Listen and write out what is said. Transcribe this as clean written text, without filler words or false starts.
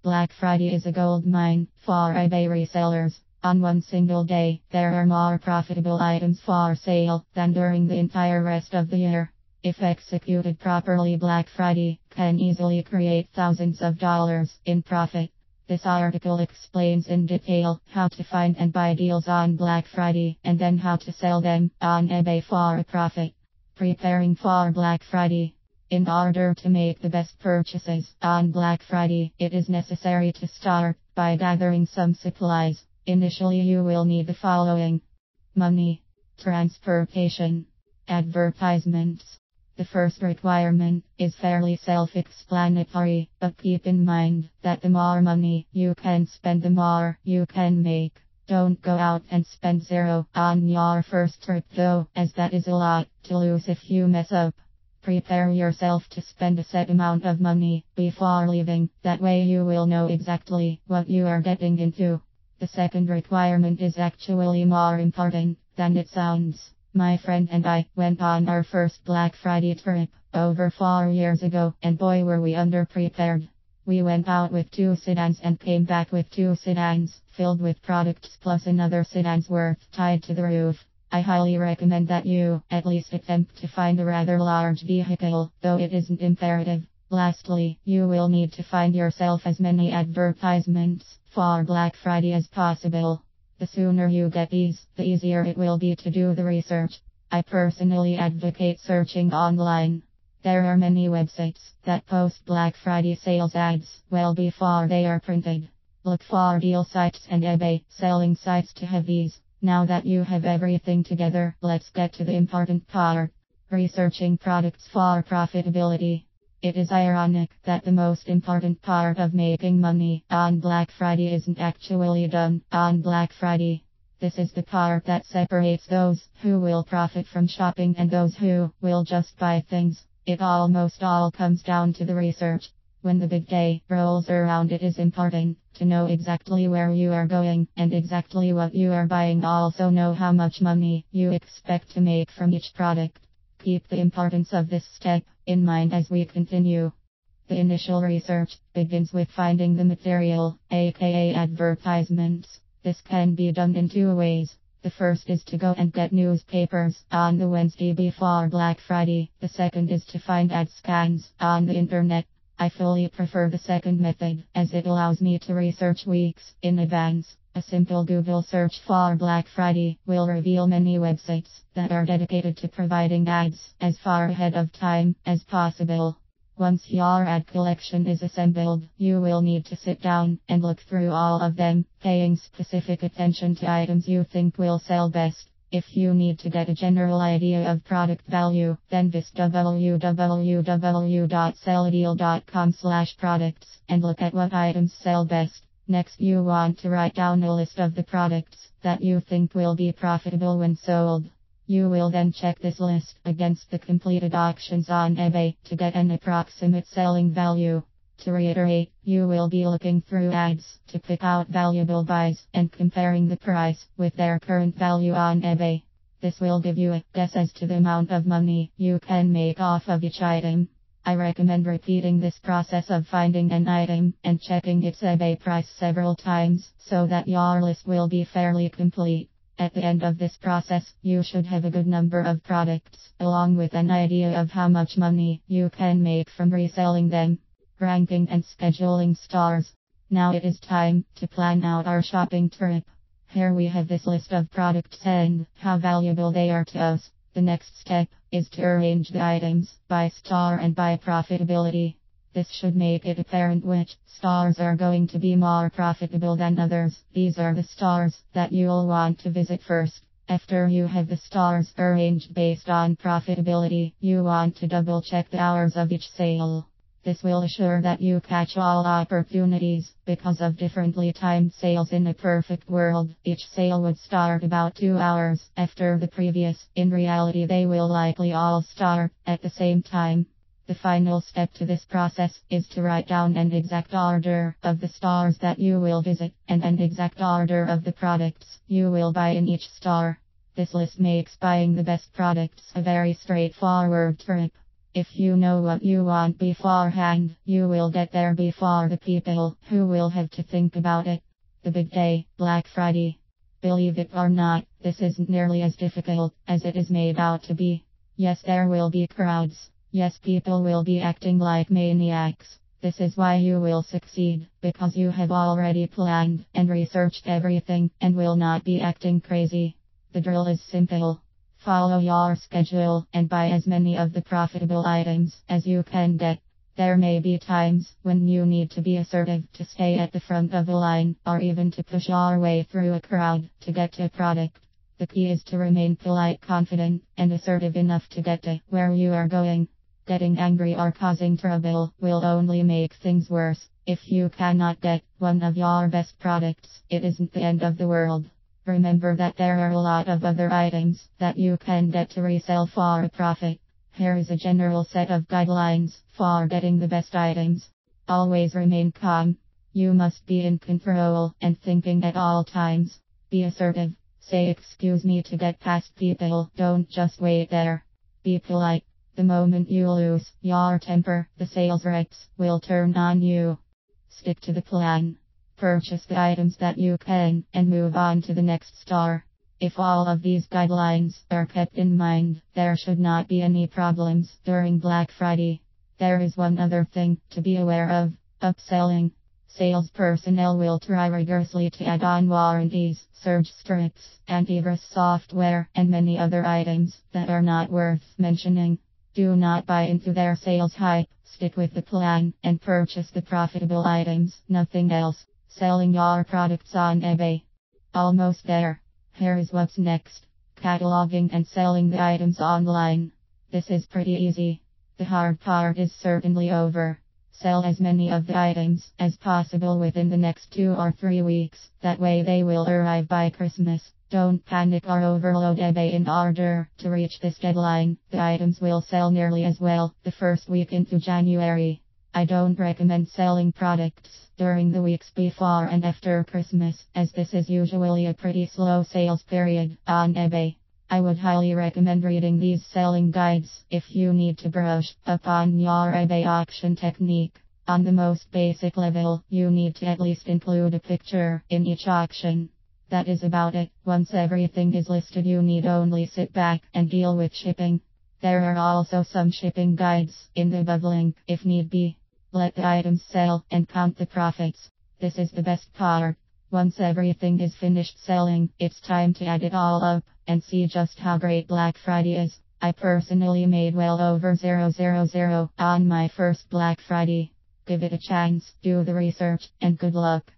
Black Friday is a gold mine for eBay resellers. On one single day, there are more profitable items for sale than during the entire rest of the year. If executed properly, Black Friday can easily create thousands of dollars in profit. This article explains in detail how to find and buy deals on Black Friday and then how to sell them on eBay for a profit. Preparing for Black Friday. In order to make the best purchases on Black Friday, it is necessary to start by gathering some supplies. Initially, you will need the following: money, transportation, advertisements. The first requirement is fairly self-explanatory, but keep in mind that the more money you can spend, the more you can make. Don't go out and spend zero on your first trip though, as that is a lot to lose if you mess up. Prepare yourself to spend a set amount of money before leaving, that way you will know exactly what you are getting into. The second requirement is actually more important than it sounds. My friend and I went on our first Black Friday trip over 4 years ago, and boy were we underprepared. We went out with 2 sedans and came back with 2 sedans filled with products plus another sedan's worth tied to the roof. I highly recommend that you at least attempt to find a rather large vehicle, though it isn't imperative. Lastly, you will need to find yourself as many advertisements for Black Friday as possible. The sooner you get these, the easier it will be to do the research. I personally advocate searching online. There are many websites that post Black Friday sales ads well before they are printed. Look for deal sites and eBay selling sites to have these. Now that you have everything together, let's get to the important part: researching products for profitability. It is ironic that the most important part of making money on Black Friday isn't actually done on Black Friday. This is the part that separates those who will profit from shopping and those who will just buy things. It almost all comes down to the research. When the big day rolls around, it is important to know exactly where you are going and exactly what you are buying. Also know how much money you expect to make from each product. Keep the importance of this step in mind as we continue. The initial research begins with finding the material, aka advertisements. This can be done in 2 ways. The first is to go and get newspapers on the Wednesday before Black Friday. The second is to find ad scans on the internet. I fully prefer the second method, as it allows me to research weeks in advance. A simple Google search for Black Friday will reveal many websites that are dedicated to providing ads as far ahead of time as possible. Once your ad collection is assembled, you will need to sit down and look through all of them, paying specific attention to items you think will sell best. If you need to get a general idea of product value, then visit www.selladeal.com/products and look at what items sell best. Next, you want to write down a list of the products that you think will be profitable when sold. You will then check this list against the completed auctions on eBay to get an approximate selling value. To reiterate, you will be looking through ads to pick out valuable buys and comparing the price with their current value on eBay. This will give you a guess as to the amount of money you can make off of each item. I recommend repeating this process of finding an item and checking its eBay price several times so that your list will be fairly complete. At the end of this process, you should have a good number of products, along with an idea of how much money you can make from reselling them. Ranking and scheduling stores. Now it is time to plan out our shopping trip. Here we have this list of products and how valuable they are to us. The next step is to arrange the items by store and by profitability. This should make it apparent which stores are going to be more profitable than others. These are the stores that you'll want to visit first. After you have the stores arranged based on profitability, you want to double check the hours of each sale. This will assure that you catch all opportunities. Because of differently timed sales in a perfect world, each sale would start about 2 hours after the previous. In reality, they will likely all start at the same time. The final step to this process is to write down an exact order of the stores that you will visit and an exact order of the products you will buy in each store. This list makes buying the best products a very straightforward trip. If you know what you want beforehand, you will get there before the people who will have to think about it. The big day, Black Friday. Believe it or not, this isn't nearly as difficult as it is made out to be. Yes, there will be crowds. Yes, people will be acting like maniacs. This is why you will succeed, because you have already planned and researched everything and will not be acting crazy. The drill is simple. Follow your schedule and buy as many of the profitable items as you can get. There may be times when you need to be assertive to stay at the front of a line, or even to push your way through a crowd to get to a product. The key is to remain polite, confident, and assertive enough to get to where you are going. Getting angry or causing trouble will only make things worse. If you cannot get one of your best products, it isn't the end of the world. Remember that there are a lot of other items that you can get to resell for a profit. Here is a general set of guidelines for getting the best items. Always remain calm. You must be in control and thinking at all times. Be assertive. Say excuse me to get past people. Don't just wait there. Be polite. The moment you lose your temper, the sales reps will turn on you. Stick to the plan. Purchase the items that you can and move on to the next store. If all of these guidelines are kept in mind, there should not be any problems during Black Friday. There is one other thing to be aware of: upselling. Sales personnel will try rigorously to add on warranties, surge strips, antivirus software, and many other items that are not worth mentioning. Do not buy into their sales hype. Stick with the plan and purchase the profitable items, nothing else. Selling your products on eBay. Almost there. Here is what's next. Cataloging and selling the items online. This is pretty easy. The hard part is certainly over. Sell as many of the items as possible within the next 2 or 3 weeks. That way they will arrive by Christmas. Don't panic or overload eBay in order to reach this deadline. The items will sell nearly as well the first week into January. I don't recommend selling products during the weeks before and after Christmas, as this is usually a pretty slow sales period on eBay. I would highly recommend reading these selling guides if you need to brush up on your eBay auction technique. On the most basic level, you need to at least include a picture in each auction. That is about it. Once everything is listed, you need only sit back and deal with shipping. There are also some shipping guides in the above link if need be. Let the items sell and count the profits. This is the best part. Once everything is finished selling, it's time to add it all up and see just how great Black Friday is. I personally made well over 000 on my first Black Friday. Give it a chance, do the research, and good luck.